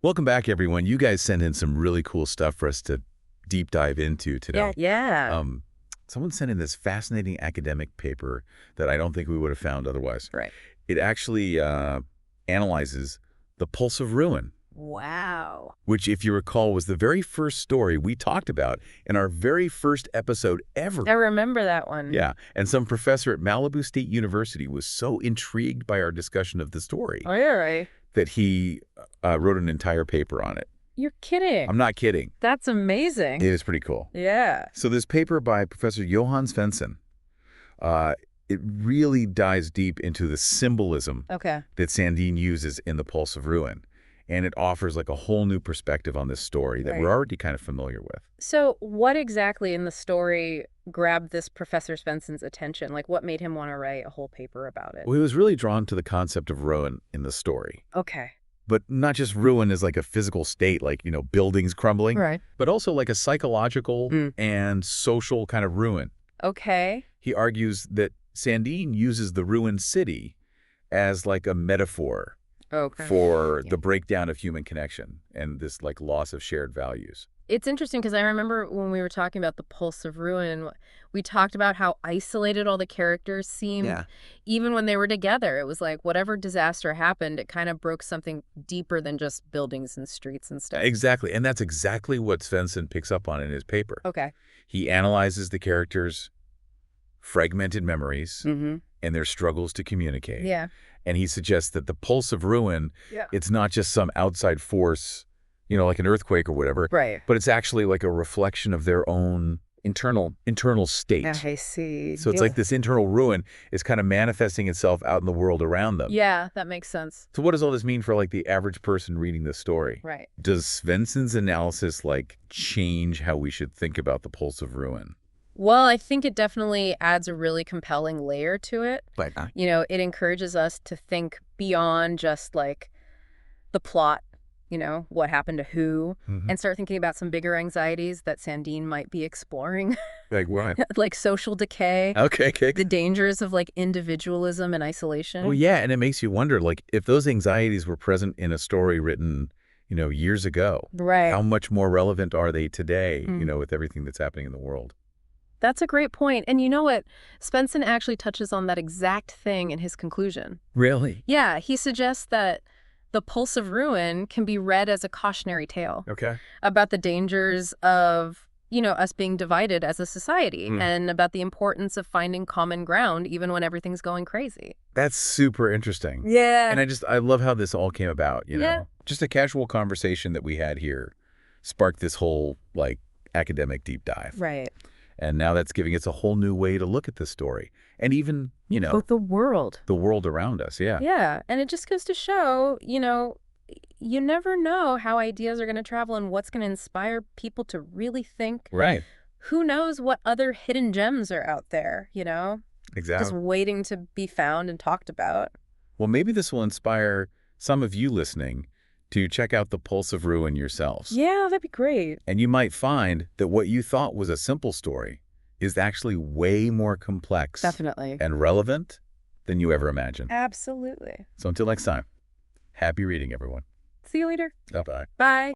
Welcome back, everyone. You guys sent in some really cool stuff for us to deep dive into today. Yeah. Someone sent in this fascinating academic paper that I don't think we would have found otherwise. Right. It actually analyzes the pulse of ruin, Wow. which, if you recall, was the very first story we talked about in our very first episode ever. I remember that one. Yeah, and some professor at Malibu State University was so intrigued by our discussion of the story Oh, yeah, right. that he wrote an entire paper on it. You're kidding. I'm not kidding. That's amazing. It is pretty cool. Yeah. So this paper by Professor Johan Svensson, it really dives deep into the symbolism Okay. that Sandine uses in The Pulse of Ruin. And it offers like a whole new perspective on this story that we're already kind of familiar with. So what exactly in the story grabbed this Professor Svensson's attention? Like, what made him want to write a whole paper about it? Well, he was really drawn to the concept of ruin in the story. Okay. But not just ruin as like a physical state, like, buildings crumbling. Right. But also like a psychological and social kind of ruin. Okay. He argues that Sandine uses the ruined city as like a metaphor for the breakdown of human connection and this like loss of shared values. It's interesting because I remember when we were talking about the Pulse of Ruin, we talked about how isolated all the characters seemed. Even when they were together, it was like whatever disaster happened, it kind of broke something deeper than just buildings and streets and stuff. Exactly. And that's exactly what Svensson picks up on in his paper. Okay. He analyzes the characters' fragmented memories and their struggles to communicate. Yeah. And he suggests that the Pulse of Ruin, it's not just some outside force, like an earthquake or whatever. Right. But it's actually like a reflection of their own internal state. I see. So it's like this internal ruin is kind of manifesting itself out in the world around them. Yeah, that makes sense. So what does all this mean for like the average person reading this story? Right. Does Svensson's analysis like change how we should think about the Pulse of Ruin? Well, I think it definitely adds a really compelling layer to it. But It encourages us to think beyond just like the plot, what happened to who, and start thinking about some bigger anxieties that Sandine might be exploring. Like what? Like social decay. Okay. The dangers of like individualism and isolation. Well, yeah, and it makes you wonder, like, if those anxieties were present in a story written, years ago, Right. how much more relevant are they today, with everything that's happening in the world? That's a great point. And you know what? Svensson actually touches on that exact thing in his conclusion. Really? Yeah, he suggests that the Pulse of Ruin can be read as a cautionary tale Okay. about the dangers of, us being divided as a society and about the importance of finding common ground even when everything's going crazy. That's super interesting. Yeah. And I love how this all came about, Yeah. Just a casual conversation that we had here sparked this whole, like, academic deep dive. Right. And now that's giving us a whole new way to look at this story. And even, Both the world. the world around us, yeah. Yeah. And it just goes to show, you never know how ideas are going to travel and what's going to inspire people to really think. Right. Who knows what other hidden gems are out there, Exactly. just waiting to be found and talked about. Well, maybe this will inspire some of you listening to check out The Pulse of Ruin yourselves. Yeah, that'd be great. And you might find that what you thought was a simple story is actually way more complex Definitely. and relevant than you ever imagined. Absolutely. So until next time, happy reading, everyone. See you later. Bye-bye. Bye.